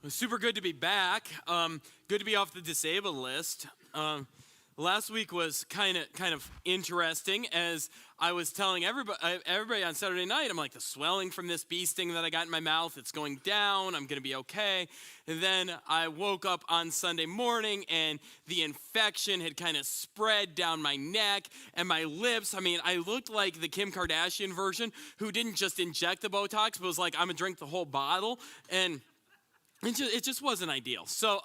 Super good to be back. Good to be off the disabled list. Last week was kind of interesting, as I was telling everybody on Saturday night. I'm like, the swelling from this bee sting that I got in my mouth, it's going down. I'm going to be okay. And then I woke up on Sunday morning, and the infection had kind of spread down my neck and my lips. I mean, I looked like the Kim Kardashian version, who didn't just inject the Botox, but was like, I'm going to drink the whole bottle. And it just wasn't ideal. So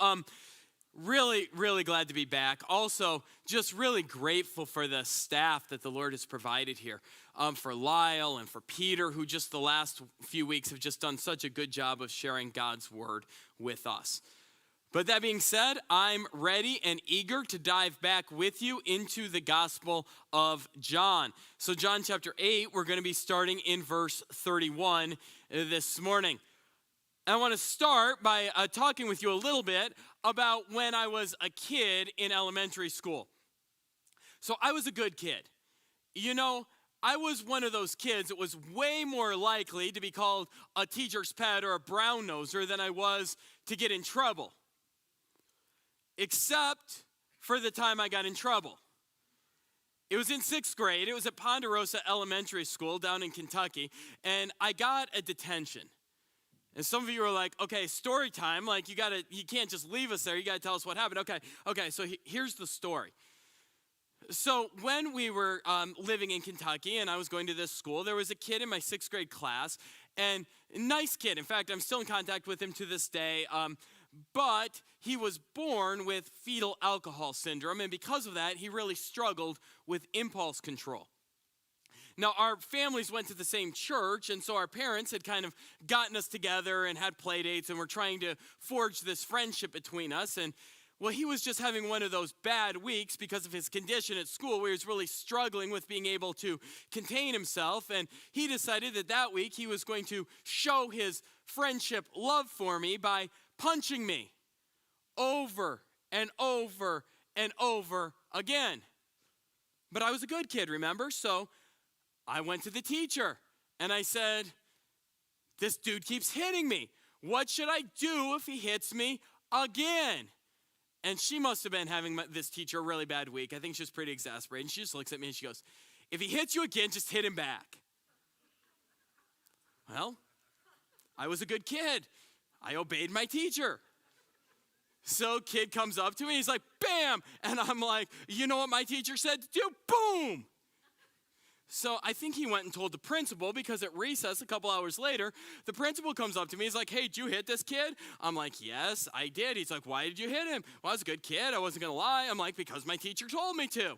really, really glad to be back. Also, just really grateful for the staff that the Lord has provided here. For Lyle and for Peter, who just the last few weeks have just done such a good job of sharing God's word with us. But that being said, I'm ready and eager to dive back with you into the Gospel of John. So John chapter 8, we're going to be starting in verse 31 this morning. I want to start by talking with you a little bit about when I was a kid in elementary school. So I was a good kid. You know, I was one of those kids that was way more likely to be called a teacher's pet or a brown noser than I was to get in trouble. Except for the time I got in trouble. It was in 6th grade. It was at Ponderosa Elementary School down in Kentucky, and I got a detention. And some of you are like, okay, story time. Like, you can't just leave us there. You got to tell us what happened. Okay, so here's the story. So when we were living in Kentucky and I was going to this school, there was a kid in my 6th grade class, and a nice kid. In fact, I'm still in contact with him to this day. But he was born with fetal alcohol syndrome, and because of that, he really struggled with impulse control. Now, our families went to the same church, and so our parents had kind of gotten us together and had play dates, and were trying to forge this friendship between us. And, well, he was just having one of those bad weeks because of his condition at school, where he was really struggling with being able to contain himself. And he decided that week he was going to show his friendship love for me by punching me over and over and over again. But I was a good kid, remember? So I went to the teacher and I said, this dude keeps hitting me. What should I do if he hits me again? And she must have been having this teacher a really bad week. I think she was pretty exasperated. And she just looks at me and she goes, if he hits you again, just hit him back. Well, I was a good kid. I obeyed my teacher. So kid comes up to me, he's like, bam! And I'm like, you know what my teacher said to do? Boom! So I think he went and told the principal, because at recess a couple hours later, the principal comes up to me. He's like, hey, did you hit this kid? I'm like, yes, I did. He's like, why did you hit him? Well, I was a good kid. I wasn't going to lie. I'm like, because my teacher told me to.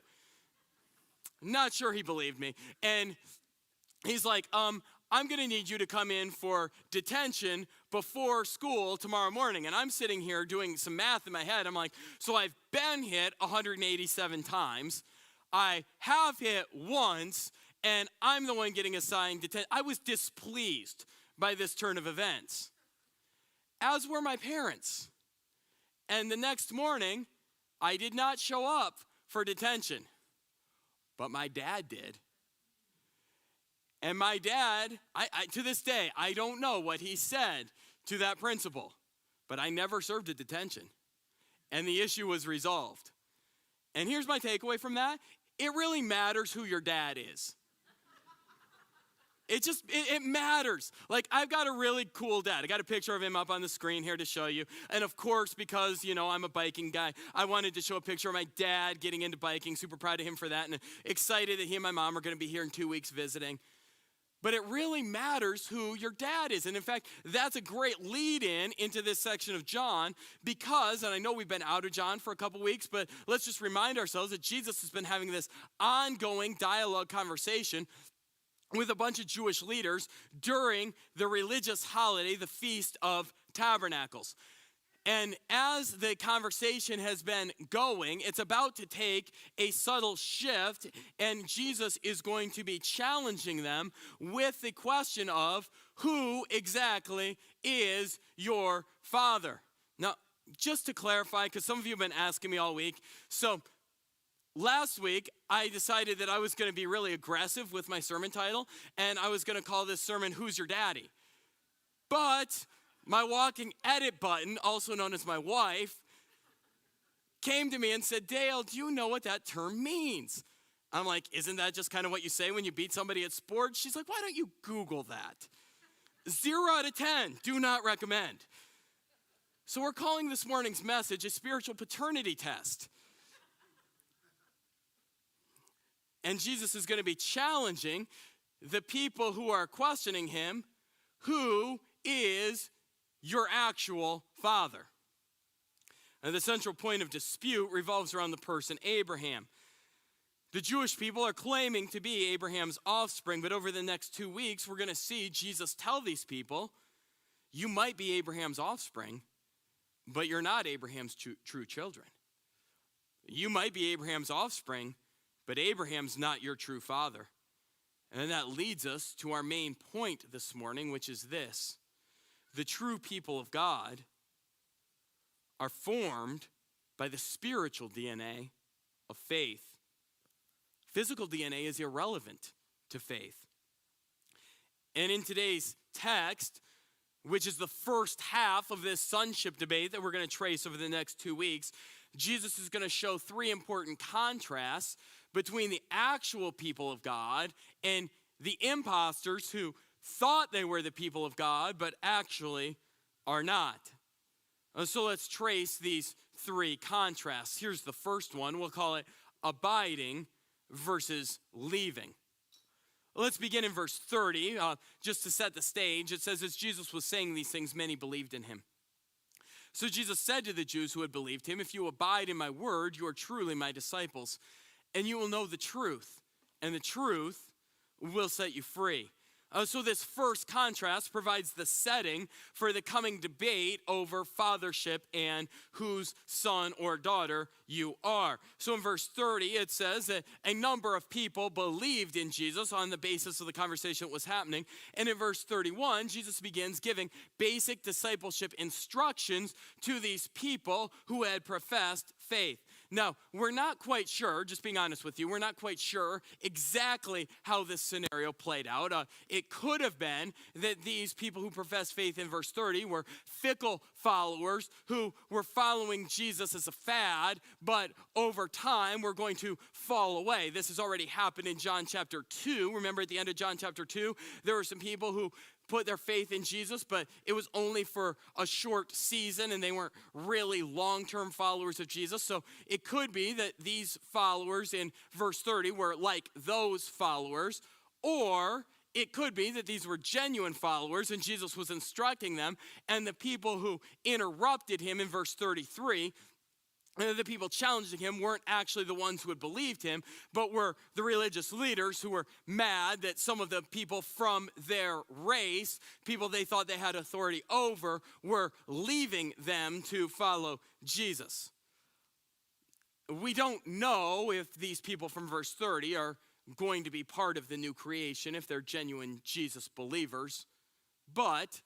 Not sure he believed me. And he's like, I'm going to need you to come in for detention before school tomorrow morning. And I'm sitting here doing some math in my head. I'm like, so I've been hit 187 times. I have hit once, and I'm the one getting assigned detention. I was displeased by this turn of events, as were my parents. And the next morning, I did not show up for detention, but my dad did. And my dad, to this day, I don't know what he said to that principal, but I never served a detention, and the issue was resolved. And here's my takeaway from that. It really matters who your dad is. It matters. Like, I've got a really cool dad. I got a picture of him up on the screen here to show you. And of course, because, I'm a biking guy, I wanted to show a picture of my dad getting into biking. Super proud of him for that, and excited that he and my mom are going to be here in 2 weeks visiting. But it really matters who your dad is. And in fact, that's a great lead-in into this section of John, because, and I know we've been out of John for a couple weeks, but let's just remind ourselves that Jesus has been having this ongoing dialogue conversation with a bunch of Jewish leaders during the religious holiday, the Feast of Tabernacles. And as the conversation has been going, it's about to take a subtle shift, and Jesus is going to be challenging them with the question of, who exactly is your father? Now, just to clarify, because some of you have been asking me all week, so last week I decided that I was going to be really aggressive with my sermon title, and I was going to call this sermon, Who's Your Daddy? But my walking edit button, also known as my wife, came to me and said, Dale, do you know what that term means? I'm like, isn't that just kind of what you say when you beat somebody at sports? She's like, why don't you Google that? 0 out of 10, do not recommend. So we're calling this morning's message a spiritual paternity test. And Jesus is going to be challenging the people who are questioning him, who is your actual father? And the central point of dispute revolves around the person Abraham. The Jewish people are claiming to be Abraham's offspring, but over the next 2 weeks, we're going to see Jesus tell these people, you might be Abraham's offspring, but you're not Abraham's true children. You might be Abraham's offspring, but Abraham's not your true father. And that leads us to our main point this morning, which is this. The true people of God are formed by the spiritual DNA of faith. Physical DNA is irrelevant to faith. And in today's text, which is the first half of this sonship debate that we're going to trace over the next 2 weeks, Jesus is going to show 3 important contrasts between the actual people of God and the imposters who thought they were the people of God, but actually are not. So let's trace these 3 contrasts. Here's the first one. We'll call it abiding versus leaving. Let's begin in verse 30, just to set the stage. It says, as Jesus was saying these things, many believed in him. So Jesus said to the Jews who had believed him, if you abide in my word, you are truly my disciples, and you will know the truth, and the truth will set you free. So this first contrast provides the setting for the coming debate over fathership and whose son or daughter you are. So in verse 30, it says that a number of people believed in Jesus on the basis of the conversation that was happening. And in verse 31, Jesus begins giving basic discipleship instructions to these people who had professed faith. Now, we're not quite sure, just being honest with you, we're not quite sure exactly how this scenario played out. It could have been that these people who professed faith in verse 30 were fickle followers who were following Jesus as a fad, but over time were going to fall away. This has already happened in John chapter 2. Remember at the end of John chapter 2, there were some people who put their faith in Jesus, but it was only for a short season and they weren't really long-term followers of Jesus. So it could be that these followers in verse 30 were like those followers, or it could be that these were genuine followers and Jesus was instructing them, and the people who interrupted him in verse 33, the people challenging him weren't actually the ones who had believed him, but were the religious leaders who were mad that some of the people from their race, people they thought they had authority over, were leaving them to follow Jesus. We don't know if these people from verse 30 are going to be part of the new creation, if they're genuine Jesus believers, but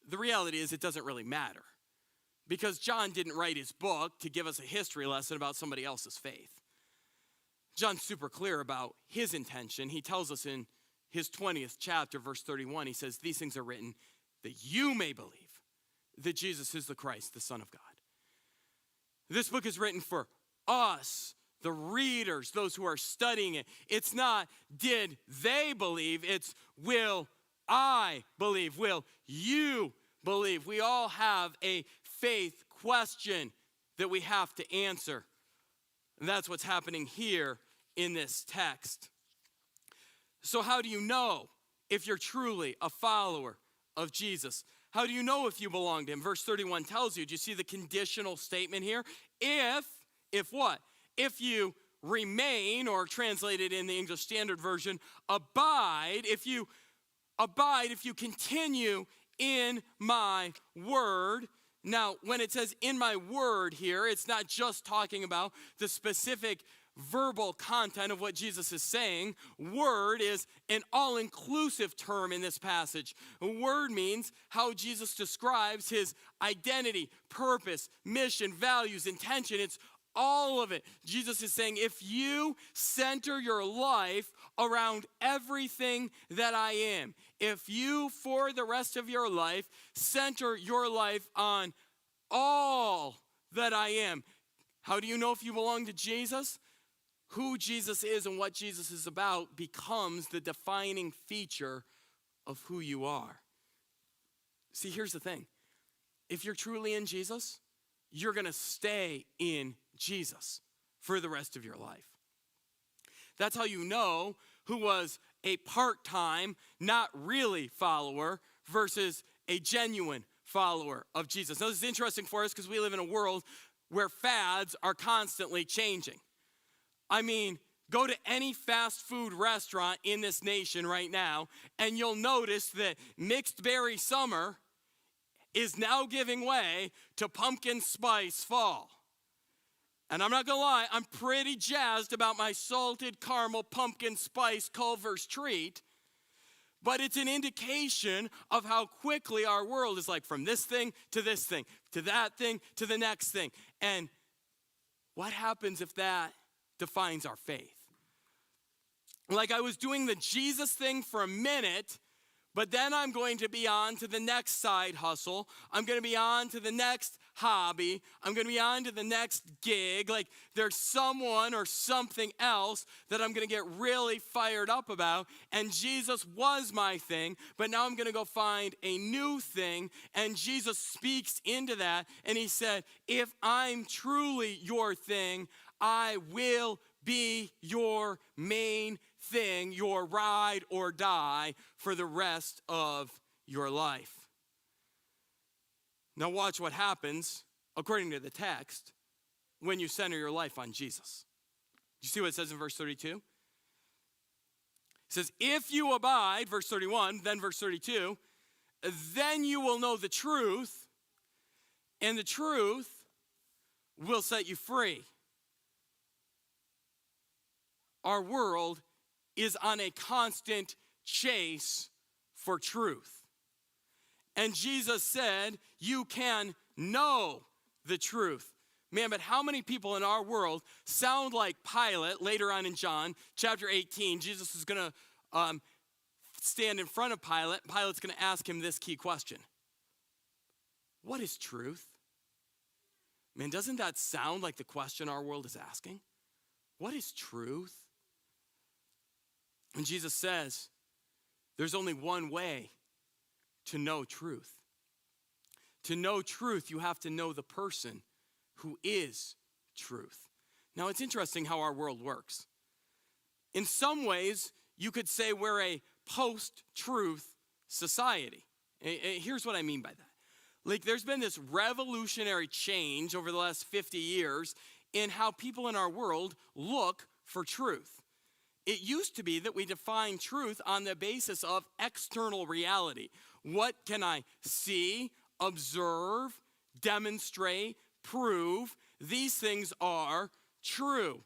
the reality is it doesn't really matter. Because John didn't write his book to give us a history lesson about somebody else's faith. John's super clear about his intention. He tells us in his 20th chapter, verse 31, he says, these things are written that you may believe that Jesus is the Christ, the Son of God. This book is written for us, the readers, those who are studying it. It's not, did they believe? It's, will I believe? Will you believe? We all have a faith question that we have to answer. And that's what's happening here in this text. So how do you know if you're truly a follower of Jesus? How do you know if you belong to him? Verse 31 tells you. Do you see the conditional statement here? If what? If you remain, or translated in the English Standard Version, abide, if you continue in my word. Now, when it says in my word here, it's not just talking about the specific verbal content of what Jesus is saying. Word is an all-inclusive term in this passage. Word means how Jesus describes his identity, purpose, mission, values, intention. It's all of it. Jesus is saying, if you center your life around everything that I am, if you, for the rest of your life, center your life on all that I am. How do you know if you belong to Jesus? Who Jesus is and what Jesus is about becomes the defining feature of who you are. See, here's the thing. If you're truly in Jesus, you're going to stay in Jesus for the rest of your life. That's how you know who was a part-time, not really follower versus a genuine follower of Jesus. Now, this is interesting for us because we live in a world where fads are constantly changing. I mean, go to any fast food restaurant in this nation right now, and you'll notice that mixed berry summer is now giving way to pumpkin spice fall. And I'm not gonna lie, I'm pretty jazzed about my salted caramel pumpkin spice Culver's treat, but it's an indication of how quickly our world is like from this thing, to that thing, to the next thing. And what happens if that defines our faith? Like I was doing the Jesus thing for a minute, but then I'm going to be on to the next side hustle. I'm going to be on to the next hobby. I'm going to be on to the next gig. Like there's someone or something else that I'm going to get really fired up about. And Jesus was my thing, but now I'm going to go find a new thing. And Jesus speaks into that. And he said, if I'm truly your thing, I will be your main thing, your ride or die for the rest of your life. Now watch what happens, according to the text, when you center your life on Jesus. Do you see what it says in verse 32? It says, if you abide, verse 31, then verse 32, then you will know the truth, and the truth will set you free. Our world is on a constant chase for truth. And Jesus said, you can know the truth. Man, but how many people in our world sound like Pilate later on in John chapter 18? Jesus is going to stand in front of Pilate. Pilate's going to ask him this key question. What is truth? Man, doesn't that sound like the question our world is asking? What is truth? And Jesus says, there's only one way to know truth. To know truth, you have to know the person who is truth. Now, it's interesting how our world works. In some ways, you could say we're a post-truth society. Here's what I mean by that. Like, there's been this revolutionary change over the last 50 years in how people in our world look for truth. It used to be that we define truth on the basis of external reality. What can I see, observe, demonstrate, prove? These things are true.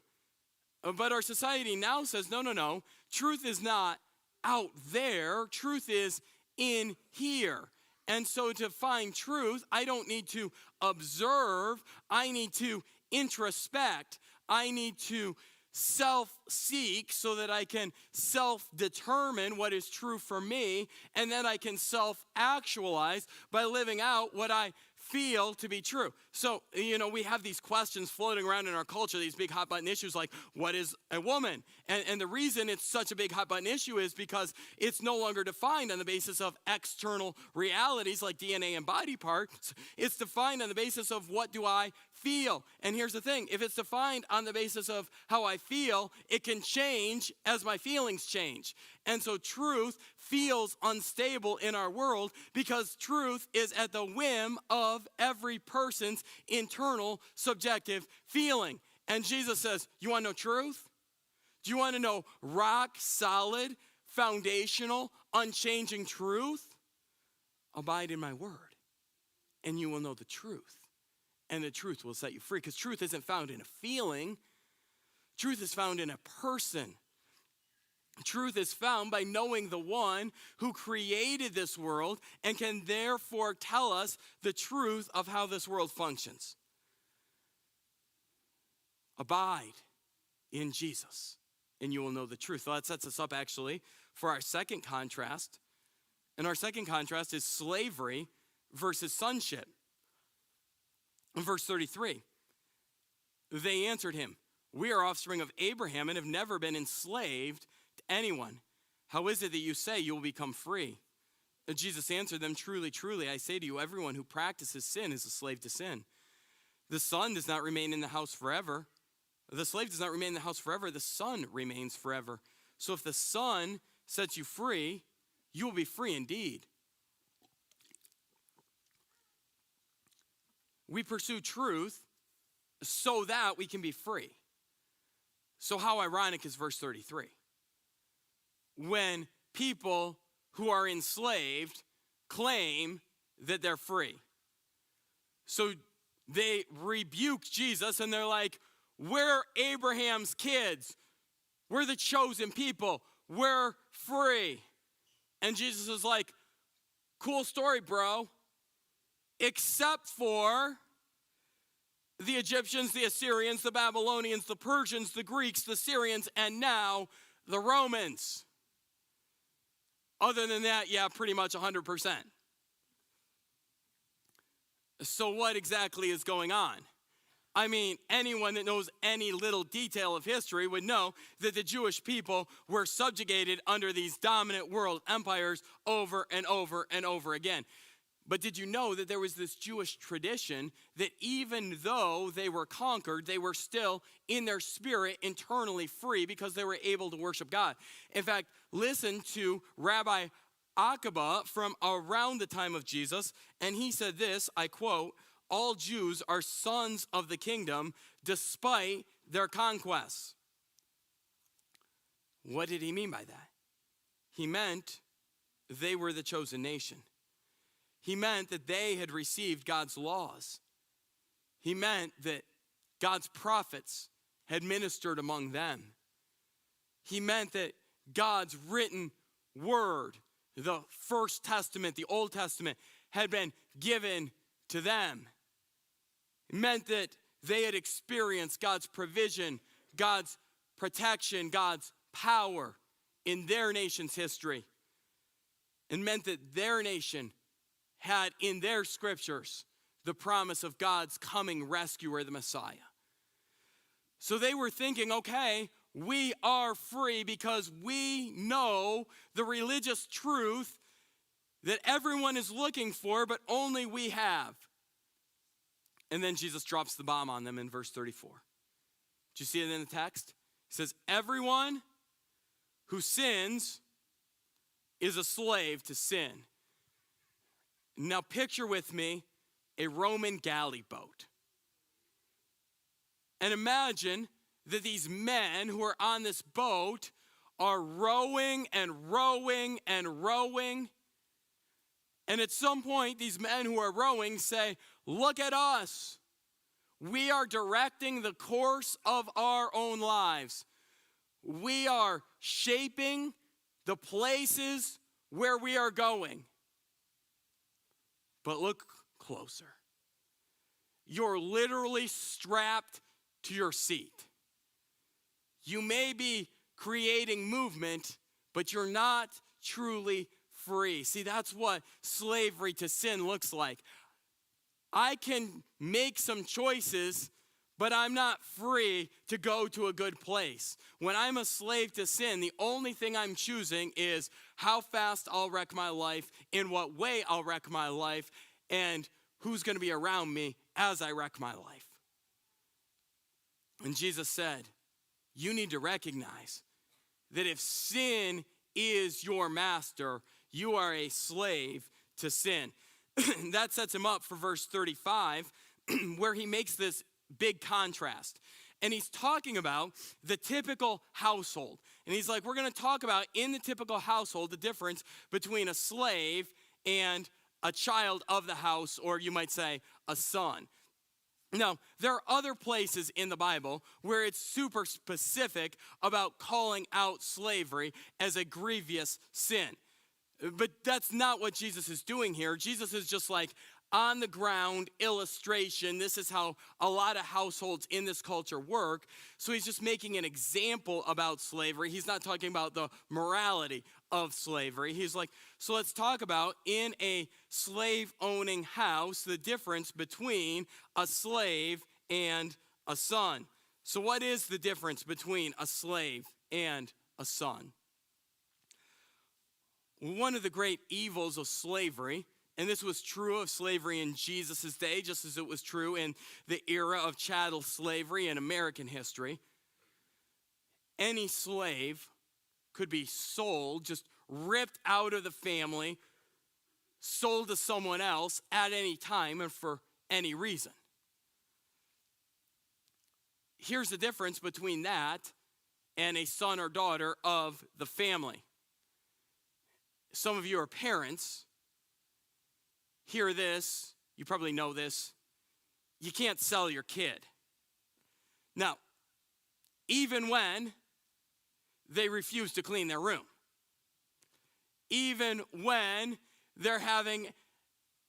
But our society now says, no. Truth is not out there. Truth is in here. And so to find truth, I don't need to observe. I need to introspect. I need to self-seek so that I can self-determine what is true for me, and then I can self-actualize by living out what I feel to be true. So, we have these questions floating around in our culture, these big hot button issues like, what is a woman? And the reason it's such a big hot button issue is because it's no longer defined on the basis of external realities like DNA and body parts. It's defined on the basis of what do I feel. And here's the thing, if it's defined on the basis of how I feel, it can change as my feelings change. And so truth feels unstable in our world because truth is at the whim of every person's internal subjective feeling. And Jesus says, you want to know truth? Do you want to know rock solid, foundational, unchanging truth? Abide in my word, and you will know the truth. And the truth will set you free. Because truth isn't found in a feeling. Truth is found in a person. Truth is found by knowing the one who created this world and can therefore tell us the truth of how this world functions. Abide in Jesus, and you will know the truth. Well, that sets us up actually for our second contrast. And our second contrast is slavery versus sonship. In verse 33, they answered him, "We are offspring of Abraham and have never been enslaved to anyone. How is it that you say you will become free?" And Jesus answered them, "Truly, truly, I say to you, everyone who practices sin is a slave to sin. The son does not remain in the house forever. The slave does not remain in the house forever. The son remains forever. So if the son sets you free, you will be free indeed." We pursue truth so that we can be free. So how ironic is verse 33? When people who are enslaved claim that they're free. So they rebuke Jesus and they're like, "We're Abraham's kids. We're the chosen people. We're free." And Jesus is like, "Cool story, bro. Except for the Egyptians, the Assyrians, the Babylonians, the Persians, the Greeks, the Syrians, and now the Romans. Other than that, yeah, pretty much 100%. So what exactly is going on? I mean, anyone that knows any little detail of history would know that the Jewish people were subjugated under these dominant world empires over and over and over again. But did you know that there was this Jewish tradition that even though they were conquered, they were still in their spirit internally free because they were able to worship God? In fact, listen to Rabbi Akiba from around the time of Jesus, and he said this, I quote, "All Jews are sons of the kingdom despite their conquests." What did he mean by that? He meant they were the chosen nation. He meant that they had received God's laws. He meant that God's prophets had ministered among them. He meant that God's written word, the First Testament, the Old Testament, had been given to them. It meant that they had experienced God's provision, God's protection, God's power in their nation's history. It meant that their nation had in their scriptures the promise of God's coming rescuer, the Messiah. So they were thinking, okay, we are free because we know the religious truth that everyone is looking for, but only we have. And then Jesus drops the bomb on them in verse 34. Did you see it in the text? He says, "Everyone who sins is a slave to sin." Now picture with me a Roman galley boat. And imagine that these men who are on this boat are rowing and rowing and rowing. And at some point, these men who are rowing say, "Look at us. We are directing the course of our own lives. We are shaping the places where we are going." But look closer. You're literally strapped to your seat. You may be creating movement, but you're not truly free. See, that's what slavery to sin looks like. I can make some choices, but I'm not free to go to a good place. When I'm a slave to sin, the only thing I'm choosing is how fast I'll wreck my life, in what way I'll wreck my life, and who's going to be around me as I wreck my life. And Jesus said, you need to recognize that if sin is your master, you are a slave to sin. That sets him up for verse 35, where he makes this big contrast. And he's talking about the typical household. And he's like, we're going to talk about in the typical household the difference between a slave and a child of the house, or you might say a son. Now, there are other places in the Bible where it's super specific about calling out slavery as a grievous sin. But that's not what Jesus is doing here. Jesus is just like, on the ground illustration. This is how a lot of households in this culture work. So he's just making an example about slavery. He's not talking about the morality of slavery. He's like, so let's talk about in a slave-owning house, the difference between a slave and a son. So what is the difference between a slave and a son? One of the great evils of slavery, and this was true of slavery in Jesus' day, just as it was true in the era of chattel slavery in American history. Any slave could be sold, just ripped out of the family, sold to someone else at any time and for any reason. Here's the difference between that and a son or daughter of the family. Some of you are parents. Hear this, you probably know this. You can't sell your kid. Now, even when they refuse to clean their room, even when they're having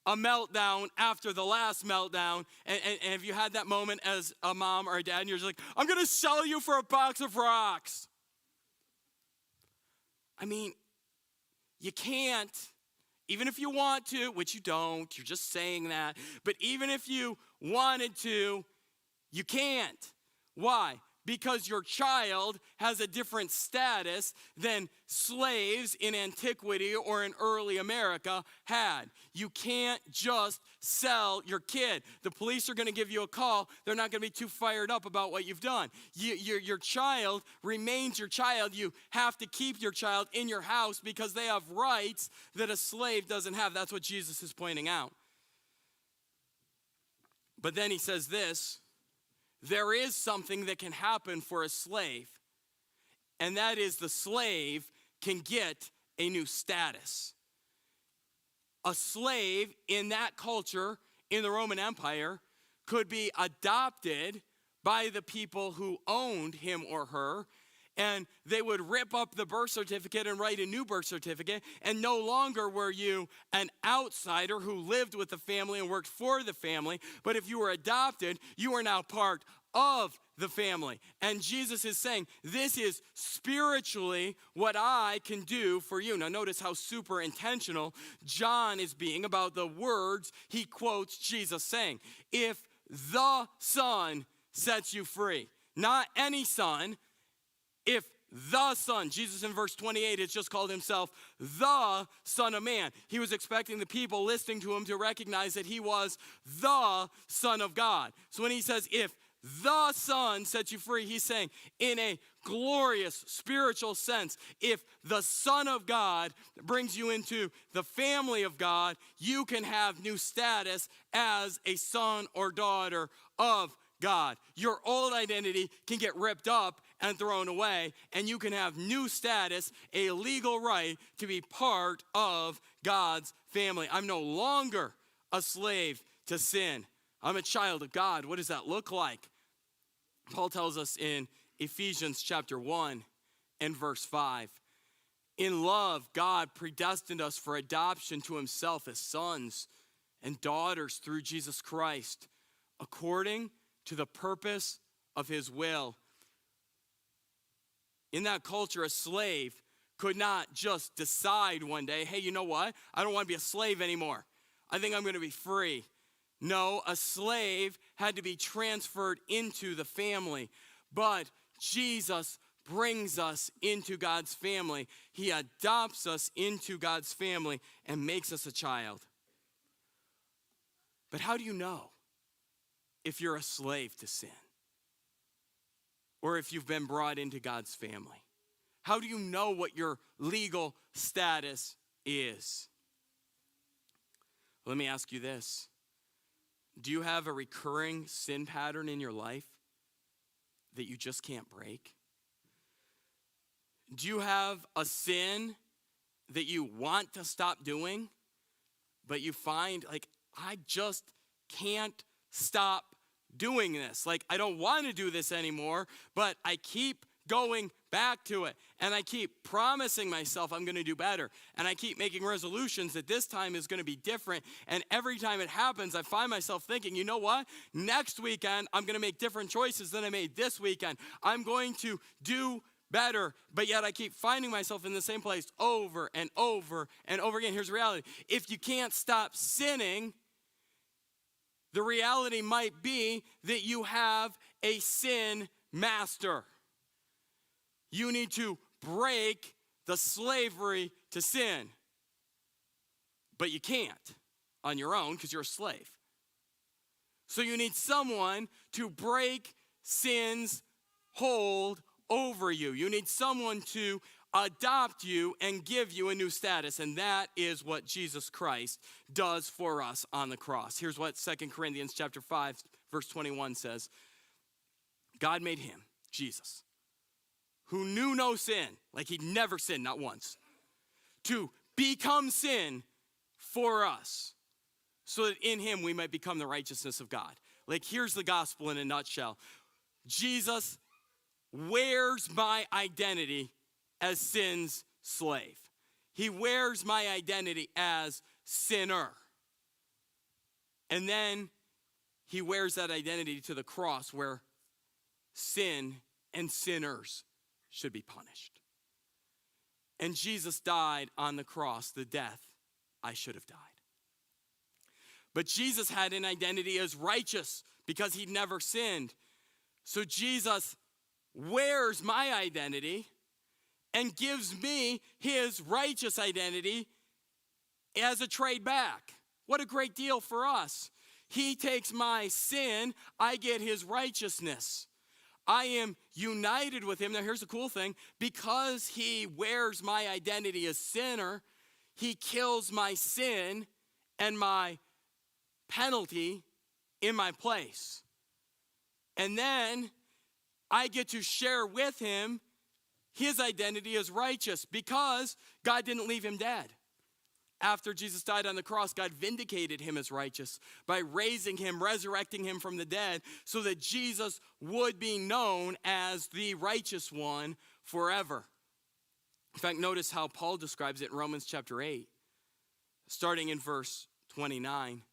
a meltdown after the last meltdown, and have you had that moment as a mom or a dad, and you're just like, I'm gonna sell you for a box of rocks? I mean, you can't. Even if you want to, which you don't, you're just saying that. But even if you wanted to, you can't. Why? Because your child has a different status than slaves in antiquity or in early America had. You can't just sell your kid. The police are going to give you a call. They're not going to be too fired up about what you've done. Your child remains your child. You have to keep your child in your house because they have rights that a slave doesn't have. That's what Jesus is pointing out. But then he says this. There is something that can happen for a slave, and that is the slave can get a new status. A slave in that culture, in the Roman Empire, could be adopted by the people who owned him or her, and they would rip up the birth certificate and write a new birth certificate, and no longer were you an outsider who lived with the family and worked for the family, but if you were adopted, you are now part of the family. And Jesus is saying, this is spiritually what I can do for you. Now notice how super intentional John is being about the words he quotes Jesus saying. If the Son sets you free, not any son, if the Son, Jesus in verse 28 has just called himself the Son of Man. He was expecting the people listening to him to recognize that he was the Son of God. So when he says, if the Son sets you free, he's saying in a glorious spiritual sense, if the Son of God brings you into the family of God, you can have new status as a son or daughter of God. Your old identity can get ripped up and thrown away, and you can have new status, a legal right to be part of God's family. I'm no longer a slave to sin. I'm a child of God. What does that look like? Paul tells us in Ephesians chapter 1 and verse 5. In love, God predestined us for adoption to himself as sons and daughters through Jesus Christ, according to the purpose of his will. In that culture, a slave could not just decide one day, hey, you know what? I don't want to be a slave anymore. I think I'm going to be free. No, a slave had to be transferred into the family. But Jesus brings us into God's family. He adopts us into God's family and makes us a child. But how do you know if you're a slave to sin? Or if you've been brought into God's family? How do you know what your legal status is? Let me ask you this. Do you have a recurring sin pattern in your life that you just can't break? Do you have a sin that you want to stop doing, but you find, like, I just can't stop doing this? Like, I don't want to do this anymore, but I keep going back to it. And I keep promising myself I'm going to do better. And I keep making resolutions that this time is going to be different. And every time it happens, I find myself thinking, you know what? Next weekend, I'm going to make different choices than I made this weekend. I'm going to do better. But yet I keep finding myself in the same place over and over and over again. Here's the reality. If you can't stop sinning, the reality might be that you have a sin master. You need to break the slavery to sin. But you can't on your own because you're a slave. So you need someone to break sin's hold over you. You need someone to adopt you and give you a new status. And that is what Jesus Christ does for us on the cross. Here's what 2 Corinthians chapter 5, verse 21 says. God made him, Jesus, who knew no sin, like he'd never sinned, not once, to become sin for us, so that in him we might become the righteousness of God. Like, here's the gospel in a nutshell. Jesus wears my identity as sin's slave. He wears my identity as sinner. And then he wears that identity to the cross where sin and sinners should be punished. And Jesus died on the cross, the death I should have died. But Jesus had an identity as righteous because he'd never sinned. So Jesus wears my identity and gives me his righteous identity as a trade back. What a great deal for us. He takes my sin, I get his righteousness. I am united with him. Now here's the cool thing. Because he wears my identity as sinner, he kills my sin and my penalty in my place. And then I get to share with him his identity as righteous because God didn't leave him dead. After Jesus died on the cross, God vindicated him as righteous by raising him, resurrecting him from the dead, so that Jesus would be known as the righteous one forever. In fact, notice how Paul describes it in Romans chapter 8, starting in verse 29.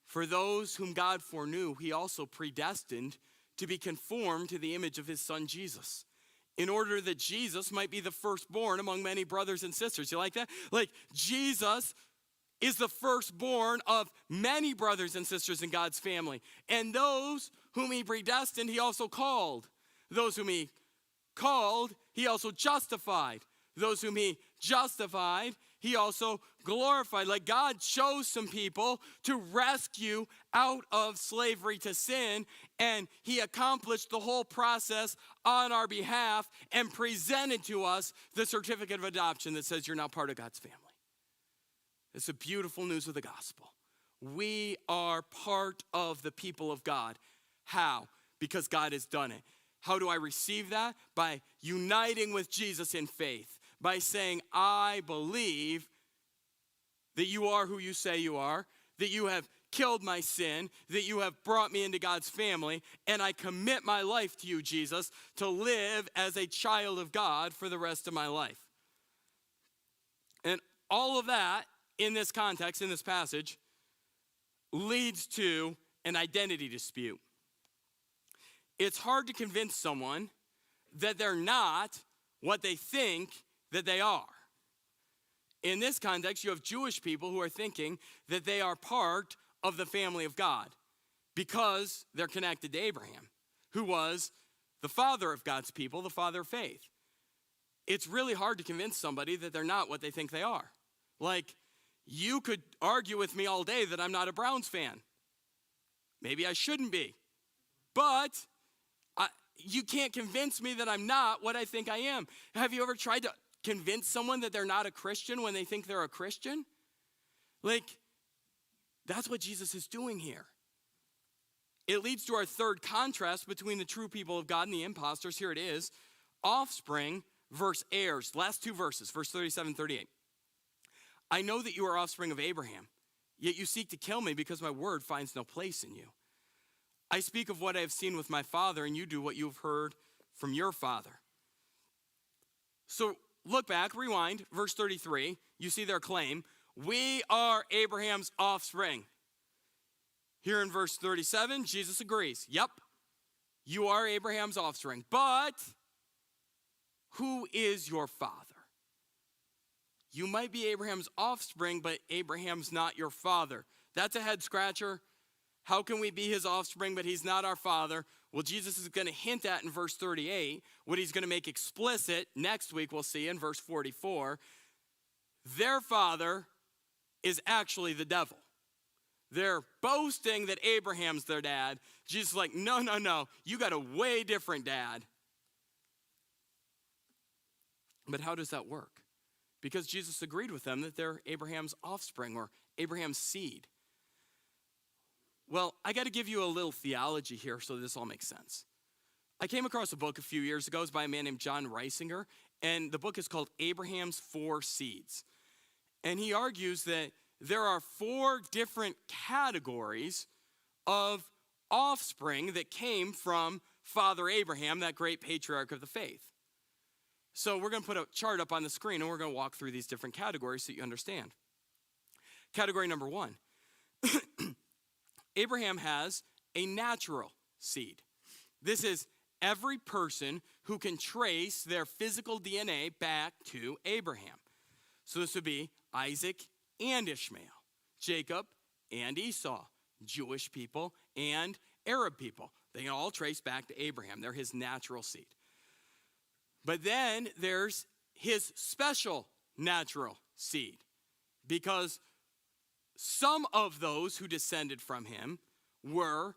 For those whom God foreknew, he also predestined to be conformed to the image of his son Jesus, in order that Jesus might be the firstborn among many brothers and sisters. You like that? Like, Jesus is the firstborn of many brothers and sisters in God's family. And those whom he predestined, he also called. Those whom he called, he also justified. Those whom he justified, he also glorified. Like, God chose some people to rescue out of slavery to sin, and he accomplished the whole process on our behalf and presented to us the certificate of adoption that says you're now part of God's family. It's the beautiful news of the gospel. We are part of the people of God. How? Because God has done it. How do I receive that? By uniting with Jesus in faith. By saying, I believe that you are who you say you are, that you have killed my sin, that you have brought me into God's family, and I commit my life to you, Jesus, to live as a child of God for the rest of my life. And all of that, in this context, in this passage, leads to an identity dispute. It's hard to convince someone that they're not what they think that they are. In this context, you have Jewish people who are thinking that they are part of the family of God because they're connected to Abraham, who was the father of God's people, the father of faith. It's really hard to convince somebody that they're not what they think they are. Like, you could argue with me all day that I'm not a Browns fan. Maybe I shouldn't be. But you can't convince me that I'm not what I think I am. Have you ever tried to convince someone that they're not a Christian when they think they're a Christian? Like, that's what Jesus is doing here. It leads to our third contrast between the true people of God and the imposters. Here it is. Offspring versus heirs. Last two verses, verse 37 and 38. I know that you are offspring of Abraham, yet you seek to kill me because my word finds no place in you. I speak of what I have seen with my father, and you do what you have heard from your father. So look back, rewind, verse 33. You see their claim. We are Abraham's offspring. Here in verse 37, Jesus agrees. Yep, you are Abraham's offspring. But who is your father? You might be Abraham's offspring, but Abraham's not your father. That's a head scratcher. How can we be his offspring, but he's not our father? Well, Jesus is going to hint at in verse 38. What he's going to make explicit next week, we'll see in verse 44. Their father is actually the devil. They're boasting that Abraham's their dad. Jesus is like, no. You got a way different dad. But how does that work? Because Jesus agreed with them that they're Abraham's offspring or Abraham's seed. Well, I got to give you a little theology here so this all makes sense. I came across a book a few years ago. It was by a man named John Reisinger, and the book is called Abraham's Four Seeds. And he argues that there are four different categories of offspring that came from Father Abraham, that great patriarch of the faith. So we're going to put a chart up on the screen, and we're going to walk through these different categories so you understand. Category number one. Abraham has a natural seed. This is every person who can trace their physical DNA back to Abraham. So this would be Isaac and Ishmael, Jacob and Esau, Jewish people and Arab people. They can all trace back to Abraham. They're his natural seed. But then there's his special natural seed, because some of those who descended from him were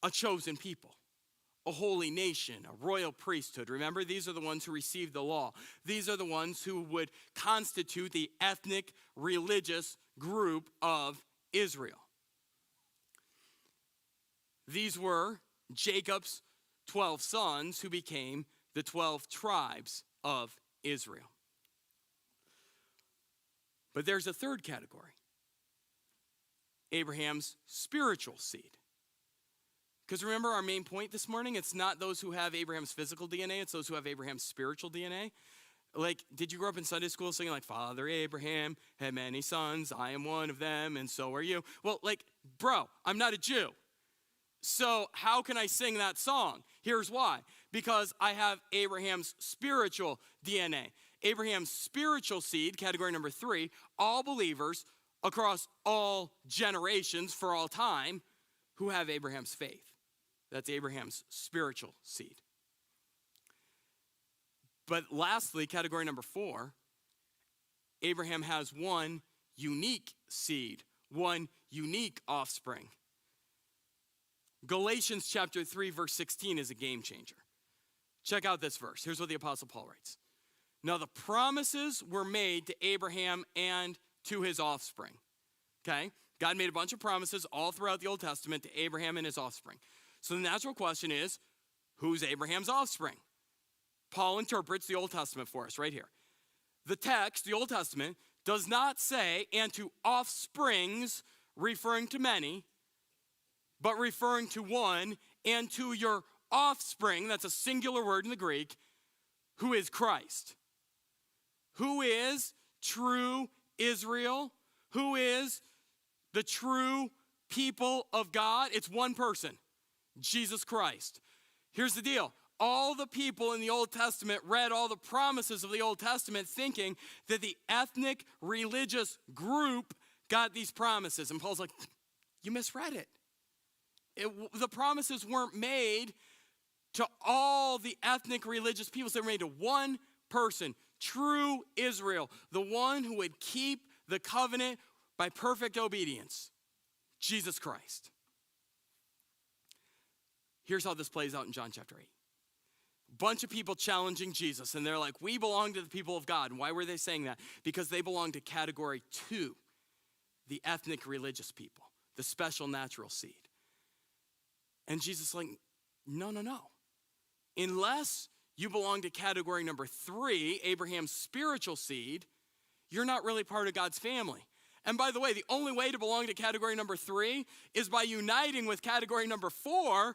a chosen people, a holy nation, a royal priesthood. Remember, these are the ones who received the law. These are the ones who would constitute the ethnic, religious group of Israel. These were Jacob's 12 sons who became the 12 tribes of Israel. But there's a third category. Abraham's spiritual seed. Because remember our main point this morning? It's not those who have Abraham's physical DNA, it's those who have Abraham's spiritual DNA. Like, did you grow up in Sunday school singing like, Father Abraham had many sons, I am one of them, and so are you? Well, like, bro, I'm not a Jew. So how can I sing that song? Here's why. Because I have Abraham's spiritual DNA. Abraham's spiritual seed, category number 3, all believers across all generations for all time who have Abraham's faith. That's Abraham's spiritual seed. But lastly, category number 4, Abraham has one unique seed, one unique offspring. Galatians chapter 3, verse 16 is a game changer. Check out this verse. Here's what the Apostle Paul writes. Now the promises were made to Abraham and to his offspring. Okay? God made a bunch of promises all throughout the Old Testament to Abraham and his offspring. So the natural question is, who's Abraham's offspring? Paul interprets the Old Testament for us right here. The text, the Old Testament, does not say, and to offsprings, referring to many, but referring to one, and to your offspring, that's a singular word in the Greek, who is Christ. Who is true Israel? Who is the true people of God? It's one person, Jesus Christ. Here's the deal. All the people in the Old Testament read all the promises of the Old Testament thinking that the ethnic religious group got these promises. And Paul's like, you misread it. The promises weren't made to all the ethnic religious peoples. They were made to one person, true Israel, the one who would keep the covenant by perfect obedience, Jesus Christ. Here's how this plays out in John chapter 8. Bunch of people challenging Jesus, and they're like, we belong to the people of God. And why were they saying that? Because they belong to category 2, the ethnic religious people, the special natural seed. And Jesus is like, no. Unless you belong to category number 3, Abraham's spiritual seed, you're not really part of God's family. And by the way, the only way to belong to category number 3 is by uniting with category number 4,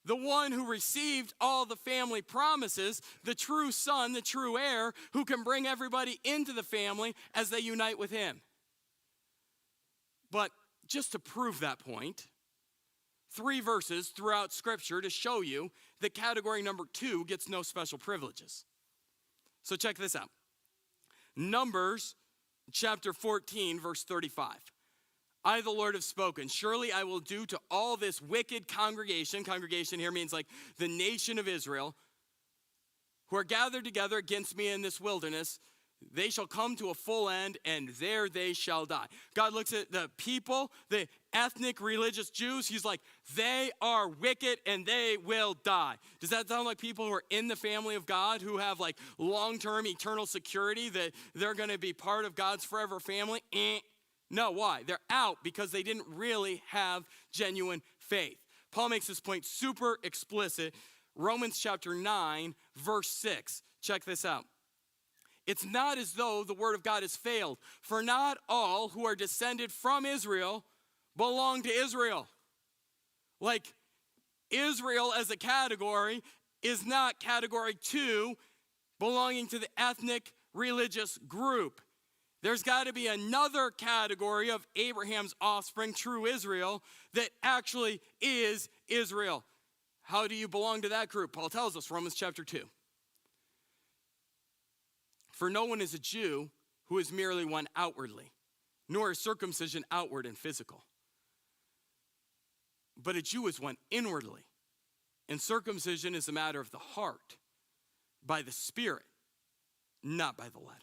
The one who received all the family promises, the true son, the true heir, who can bring everybody into the family as they unite with him. But just to prove that point, 3 verses throughout Scripture to show you that category number 2 gets no special privileges. So check this out. Numbers chapter 14, verse 35. I, the Lord, have spoken. Surely I will do to all this wicked congregation. Congregation here means like the nation of Israel, who are gathered together against me in this wilderness. They shall come to a full end, and there they shall die. God looks at the people, the ethnic religious Jews. He's like, they are wicked and they will die. Does that sound like people who are in the family of God, who have like long-term eternal security that they're going to be part of God's forever family? No, why? They're out because they didn't really have genuine faith. Paul makes this point super explicit. Romans chapter 9, verse 6. Check this out. It's not as though the word of God has failed, for not all who are descended from Israel belong to Israel. Like, Israel as a category is not category 2 belonging to the ethnic religious group. There's got to be another category of Abraham's offspring, true Israel, that actually is Israel. How do you belong to that group? Paul tells us, Romans chapter 2. For no one is a Jew who is merely one outwardly, nor is circumcision outward and physical. But a Jew is one inwardly, and circumcision is a matter of the heart, by the Spirit, not by the letter.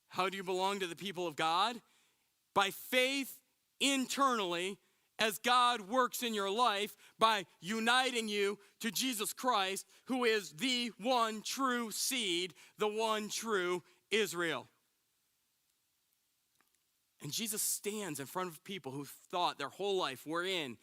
How do you belong to the people of God? By faith internally, as God works in your life by uniting you to Jesus Christ, who is the one true seed, the one true Israel. And Jesus stands in front of people who thought their whole life, we're in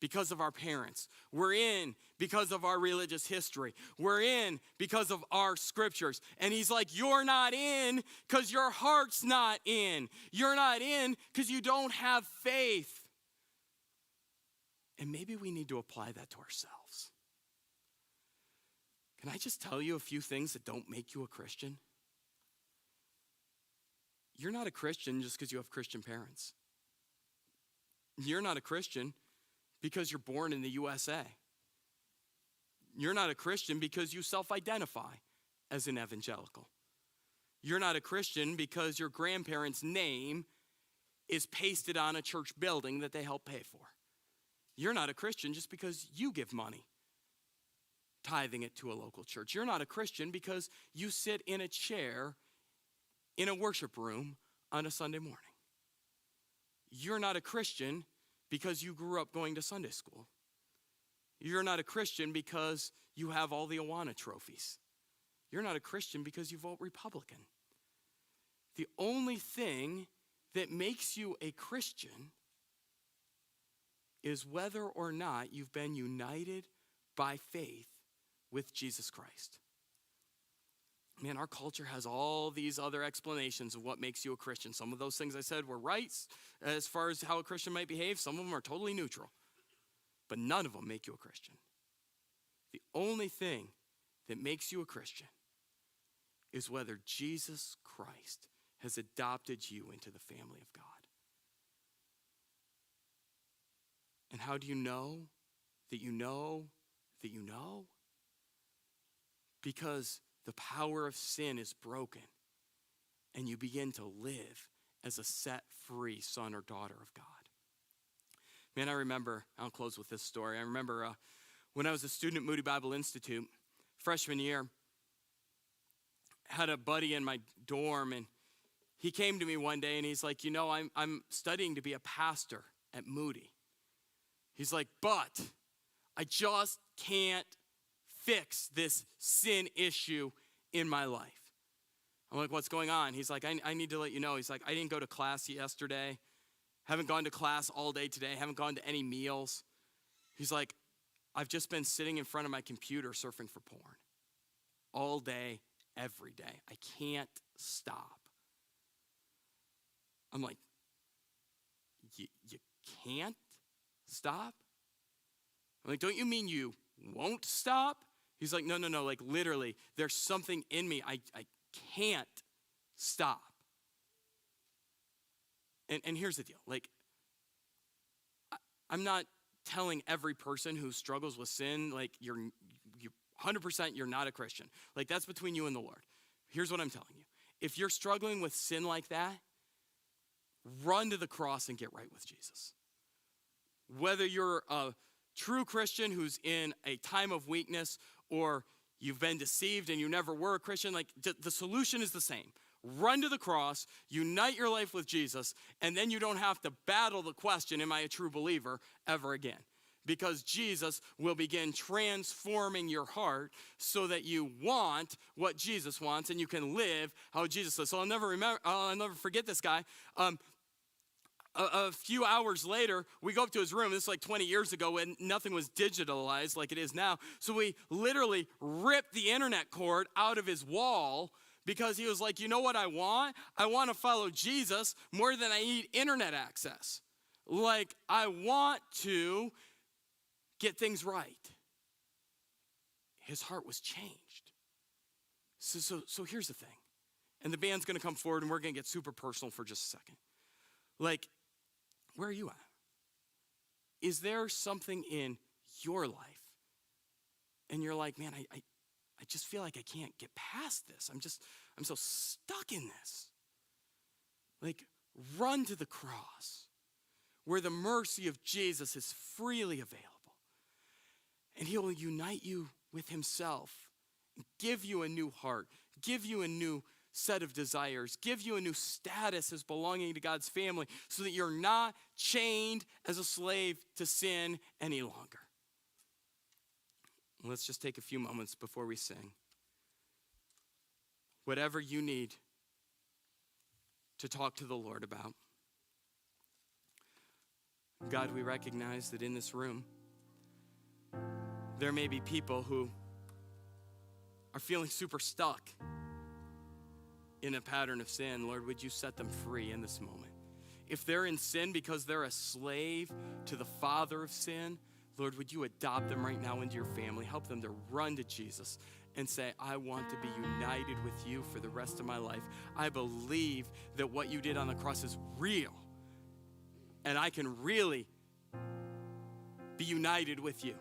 because of our parents. We're in because of our religious history. We're in because of our scriptures. And he's like, you're not in because your heart's not in. You're not in because you don't have faith. And maybe we need to apply that to ourselves. Can I just tell you a few things that don't make you a Christian? You're not a Christian just because you have Christian parents. You're not a Christian because you're born in the USA. You're not a Christian because you self-identify as an evangelical. You're not a Christian because your grandparents' name is pasted on a church building that they help pay for. You're not a Christian just because you give money, tithing it to a local church. You're not a Christian because you sit in a chair in a worship room on a Sunday morning. You're not a Christian because you grew up going to Sunday school. You're not a Christian because you have all the Awana trophies. You're not a Christian because you vote Republican. The only thing that makes you a Christian is whether or not you've been united by faith with Jesus Christ. Man, our culture has all these other explanations of what makes you a Christian. Some of those things I said were right as far as how a Christian might behave. Some of them are totally neutral. But none of them make you a Christian. The only thing that makes you a Christian is whether Jesus Christ has adopted you into the family of God. And how do you know that you know that you know? Because the power of sin is broken and you begin to live as a set-free son or daughter of God. Man, I remember, I'll close with this story. I remember when I was a student at Moody Bible Institute, freshman year, had a buddy in my dorm, and he came to me one day and he's like, you know, I'm studying to be a pastor at Moody. He's like, but I just can't fix this sin issue in my life. I'm like, what's going on? He's like, I need to let you know. He's like, I didn't go to class yesterday. Haven't gone to class all day today. Haven't gone to any meals. He's like, I've just been sitting in front of my computer surfing for porn all day, every day. I can't stop. I'm like, you can't stop? I'm like, don't you mean you won't stop? He's like, no, like literally, there's something in me. I can't stop. And here's the deal. Like, I'm not telling every person who struggles with sin, like you 100% you're not a Christian. Like, that's between you and the Lord. Here's what I'm telling you. If you're struggling with sin like that, run to the cross and get right with Jesus. Whether you're a true Christian who's in a time of weakness, or you've been deceived and you never were a Christian, like the solution is the same. Run to the cross, unite your life with Jesus, and then you don't have to battle the question, am I a true believer, ever again? Because Jesus will begin transforming your heart so that you want what Jesus wants and you can live how Jesus says. So I'll never forget this guy. A few hours later, we go up to his room. This is like 20 years ago when nothing was digitalized like it is now. So we literally ripped the internet cord out of his wall because he was like, you know what I want? I want to follow Jesus more than I need internet access. Like, I want to get things right. His heart was changed. So here's the thing. And the band's going to come forward and we're going to get super personal for just a second. Like, where are you at? Is there something in your life and you're like, man, I just feel like I can't get past this. I'm so stuck in this. Like, run to the cross where the mercy of Jesus is freely available. And he'll unite you with himself, give you a new heart, give you a new set of desires, give you a new status as belonging to God's family so that you're not chained as a slave to sin any longer. Let's just take a few moments before we sing. Whatever you need to talk to the Lord about. God, we recognize that in this room, there may be people who are feeling super stuck in a pattern of sin. Lord, would you set them free in this moment? If they're in sin because they're a slave to the father of sin, Lord, would you adopt them right now into your family? Help them to run to Jesus and say, I want to be united with you for the rest of my life. I believe that what you did on the cross is real. And I can really be united with you.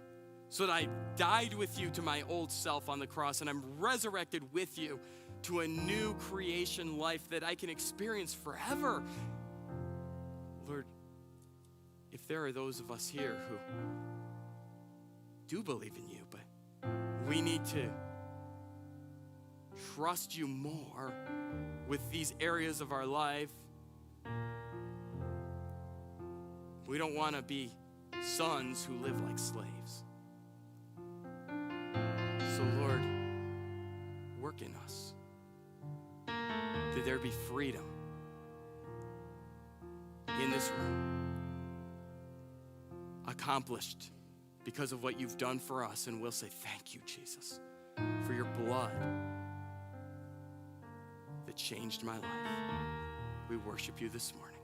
So that I died with you to my old self on the cross and I'm resurrected with you to a new creation life that I can experience forever. Lord, if there are those of us here who do believe in you, but we need to trust you more with these areas of our life. We don't want to be sons who live like slaves. So Lord, work in us. That there be freedom in this room, accomplished because of what you've done for us. And we'll say, thank you, Jesus, for your blood that changed my life. We worship you this morning.